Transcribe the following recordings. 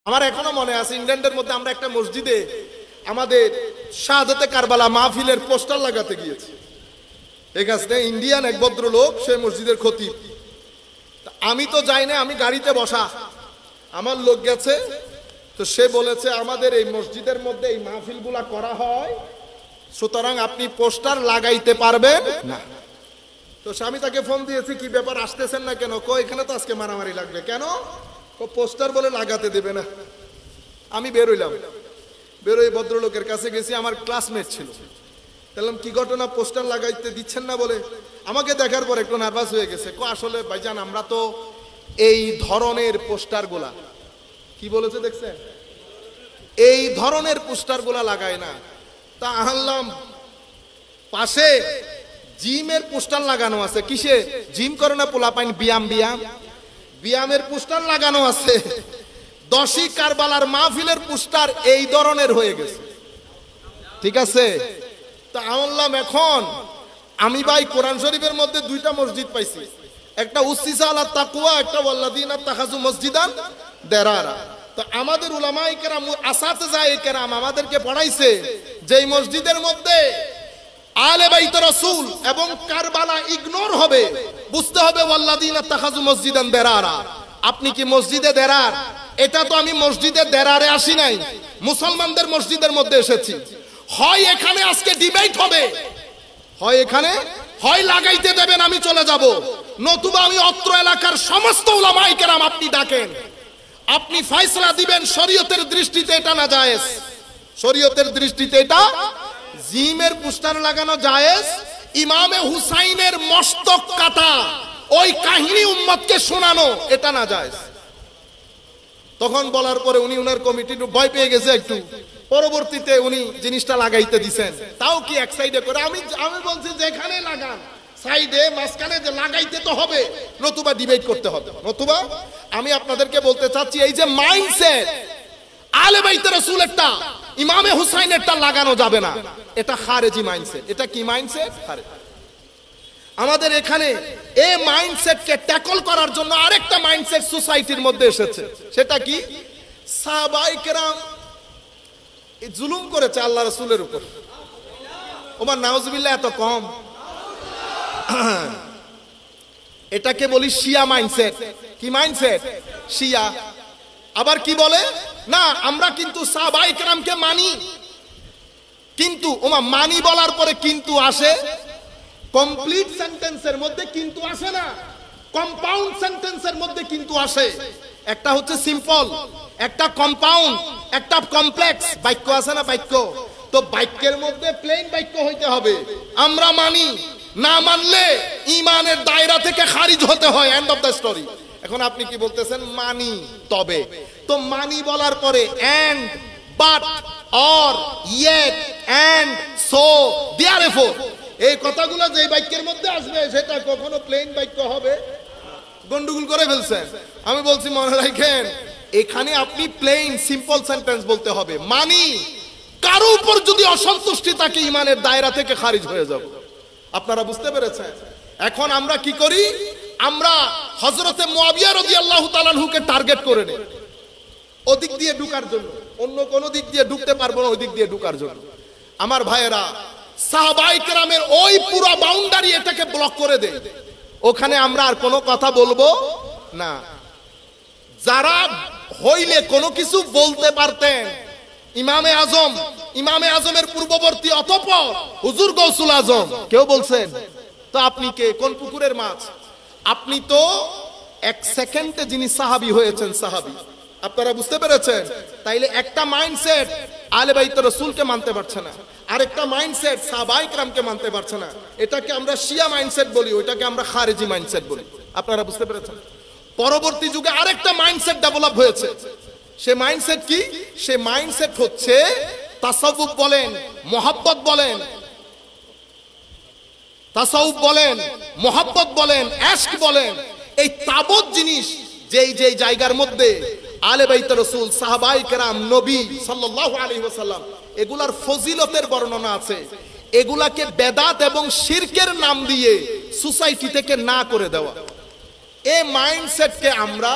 আমার এখনো মনে আছে ইংল্যান্ডের মধ্যে আমরা একটা মসজিদে আমাদের শাহাদাতে কারবালা মাহফিলের পোস্টার লাগাতে গিয়েছি। ঠিক আছে, ইন্ডিয়ান এক ভদ্রলোক, সে মসজিদের খতিব। আমি তো যাই না, আমি গাড়িতে বসা, আমার লোক গেছে। তো সে বলেছে আমাদের এই মসজিদের মধ্যে এই মাহফিলগুলা করা হয়, সুতরাং আপনি পোস্টার লাগাইতে পারবেন না। তো আমি তাকে ফোন দিয়েছি, কি ব্যাপার আসতেছেন না কেন? এখানে তো আজকে মারামারি লাগবে। কেন? পোস্টার বলে লাগাতে দেবে না। আমি বেরোইলাম, বেরোই ভদ্রলোকের কাছে গেছি, আমার ক্লাসমেট ছিল। বললাম কি ঘটনা, পোস্টার লাগাইতে দিচ্ছেন না বলে? আমাকে দেখার পর একটু নার্ভাস হয়ে গেছে। আসলে ভাইজান আমরা তো এই ধরনের পোস্টার গুলা, কি বলেছে দেখছেন, এই ধরনের পোস্টার গুলা লাগাই না। তা আনলাম, পাশে জিমের পোস্টার লাগানো আছে। কিসে জিম করে না পোলাপাইন, ব্যায়াম ব্যায়ামের পোস্টার লাগানো আছে। 10ই কারবালার মাহফিলের পোস্টার এই ধরনের হয়ে গেছে। ঠিক আছে, তা আনলাম এখন আমি ভাই কোরআন শরীফের মধ্যে 2টা মসজিদ পাইছি, একটা উসসিসা আলা তাকওয়া, একটা ওয়াল্লাযিনা তাখাযু মসজিদান দিরারা। তো আমাদের উলামায়ে কেরাম, আসাতিজায়ে কেরাম আমাদেরকে পড়াইছে যে এই মসজিদের মধ্যে আলে বাইত রাসূল এবং কারবালা ইগনোর হবে, বুঝতে হবে ওয়াল্লাযিনা তাখাযু মসজিদান দিরারা। আপনি কি মসজিদে দেরার? এটা তো আমি মসজিদে দেরারে আসি নাই, মুসলমানদের মসজিদের মধ্যে এসেছি। হয় এখানে আজকে ডিবেট হবে, হয় এখানে হয় লাগাইতে দেবেন আমি চলে যাব, নতুবা আমি অত্র এলাকার সমস্ত উলামায়ে কেরাম আপনি ডাকেন, আপনি ফয়সালা দিবেন শরীয়তের দৃষ্টিতে এটা না জায়েজ। শরীয়তের দৃষ্টিতে এটা জিমের পোস্টার লাগানো জায়েজ, ইমামে হুসাইনের মস্তক কাটা ওই কাহিনী উম্মতকে শোনানো এটা না জায়েজ। তখন বলার পরে উনি ওনার কমিটির ভয় পেয়ে গেছে একটু, পরবর্তীতে উনি জিনিসটা লাগাইতে দিছেন, তাও কি এক সাইডে করে। আমি বলছি যেখানে লাগান, সাইডে মাঝখানে যে লাগাইতে তো হবে, নতুবা ডিবেট করতে হবে। নতুবা আমি আপনাদেরকে বলতে চাচ্ছি এই যে মাইন্ডসেট আলে বাইতে রাসূলেরটা, ইমামে হুসাইনেরটা লাগানো যাবে না, এটা খারেজি মাইন্ডসেট। এটা কি মাইন্ডসেট? খারেজি। আমাদের এখানে এই মাইন্ডসেটকে ট্যাকল করার জন্য আরেকটা মাইন্ডসেট সোসাইটির মধ্যে এসেছে। সেটা কি? সাহাবায়ে কেরাম জুলুম করেছে আল্লাহ রাসূলের উপর। ওমর নাউজুবিল্লাহ এত কম। এটাকে বলি শিয়া মাইন্ডসেট। কি মাইন্ডসেট? শিয়া। আবার কি বলে না আমরা কিন্তু সাহাবায়ে কেরামকে মানি, কিন্তু ওমা মানি বলার পরে কিন্তু আসে, কমপ্লিট সেন্টেন্সের মধ্যে কিন্তু আসে না, কম্পাউন্ড সেন্টেন্সের মধ্যে কিন্তু আসে। একটা হচ্ছে সিম্পল, একটা কম্পাউন্ড, একটা কমপ্লেক্স বাক্য আছে না বাক্য। তো বাক্যের মধ্যে প্লেন বাক্য হইতে হবে। আমরা মানি, না মানলে ঈমানের দায়রা থেকে খারিজ হতে হয়, এন্ড অফ দ্য স্টোরি। এখন আপনি কি বলতেছেন? মানি তবে। তো মানি বলার পরে and, but, or, yet, and, so, therefore, এই কথাগুলো যে বাক্যের মধ্যে আসবে সেটা কখনো প্লেন বাক্য হবে? গন্ডগোল করে ফেলছেন। আমি বলছি মনে রাখেন, এখানে আপনি প্লেন সিম্পল সেন্টেন্স বলতে হবে। মানি, কারো উপর যদি অসন্তুষ্টি থাকে ঈমানের দায়রা থেকে খারিজ হয়ে যাব। আপনারা বুঝতে পেরেছেন? এখন আমরা কি করি? আমরা হযরতে মুআবিয়া রাদিয়াল্লাহু তাআলা আনহুকে টার্গেট করে নেই ওদিক দিয়ে ঢুকার জন্য, অন্য কোন দিক দিয়ে ঢুকতে পারবো না, ওই দিক দিয়ে ঢুকার জন্য। আমার ভাইয়েরা, সাহাবায়ে কেরামের ওই পুরো বাউন্ডারি এটাকে ব্লক করে দেয়, ওখানে আমরা আর কোনো কথা বলবো না। যারা হইলে কোনো কিছু বলতে পারতেন, ইমামে আজম, ইমামে আজমের পূর্ববর্তী অতঃপর হুজুর গৌসুল আজম, কেউ বলছেন তো আপনি কে? কোন পুকুরের মাছ? আপনি তো এক সেকেন্ডে যিনি সাহাবী হয়েছেন, সাহাবী। আপনারা বুঝতে পেরেছেন? তাইলে একটা মাইন্ডসেট আলে বাইত রাসূলকে মানতে পারছে না, আরেকটা মাইন্ডসেট সাহাবায়ে কেরামকে মানতে পারছে না। এটাকে আমরা শিয়া মাইন্ডসেট বলি, ওইটাকে আমরা খারেজি মাইন্ডসেট বলি। আপনারা বুঝতে পেরেছেন? পরবর্তী যুগে আরেকটা মাইন্ডসেট ডেভেলপ হয়েছে। সে মাইন্ডসেট কি? সে মাইন্ডসেট হচ্ছে তাসাউফ বলেন, মুহাব্বত বলেন, তাসাউফ বলেন, মুহাব্বত বলেন, ইশক বলেন, এই তাবৎ জিনিস যেই যেই জায়গার মধ্যে আলে বাইত রাসূল, সাহাবায়ে কেরাম, নবী সাল্লাল্লাহু আলাইহি ওয়াসাল্লাম এগুলার ফজিলতের বর্ণনা আছে, এগুলাকে বেদাত এবং শিরকের নাম দিয়ে সোসাইটি থেকে না করে দেওয়া। এই মাইন্ডসেটকে আমরা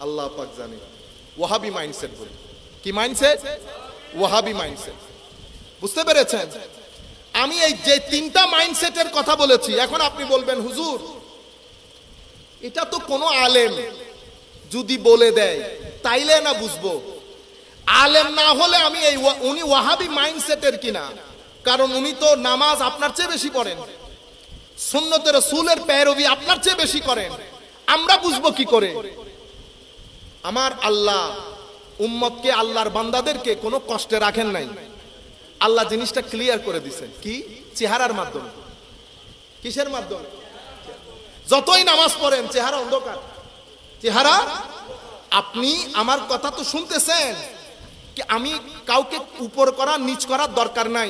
আল্লাহ পাক জানে। ওয়াহাবি মাইন্ডসেট বলি। কি মাইন্ডসেট? ওয়াহাবি মাইন্ডসেট। বুঝতে পেরেছেন? আমি এই যে তিনটা মাইন্ডসেটের কথা বলেছি, এখন আপনি বলবেন হুজুর এটা তো কোনো আলেম যদি বলে দেয় তাইলে না বুঝবো। আলেম না হলে আমি এই উনি ওয়াহাবি মাইন্ডসেটের কিনা, কারণ উনি তো নামাজ আপনার চেয়ে বেশি পড়েন, সুন্নতের রাসূলের পেরোবি আপনার চেয়ে বেশি করেন, আমরা বুঝবো কি করে? আমার আল্লাহ উম্মতকে, আল্লাহর বান্দাদেরকে কোনো কষ্টে রাখেন নাই। আল্লাহ জিনিসটা ক্লিয়ার করে দিয়েছেন। কি? চেহারার মাধ্যমে। কিসের মাধ্যমে? যতই নামাজ পড়েন চেহারা অন্ধকার, চেহারা। আপনি আমার কথা তো শুনতেছেন, কি আমি কাউকে উপর করা নিচ করার দরকার নাই।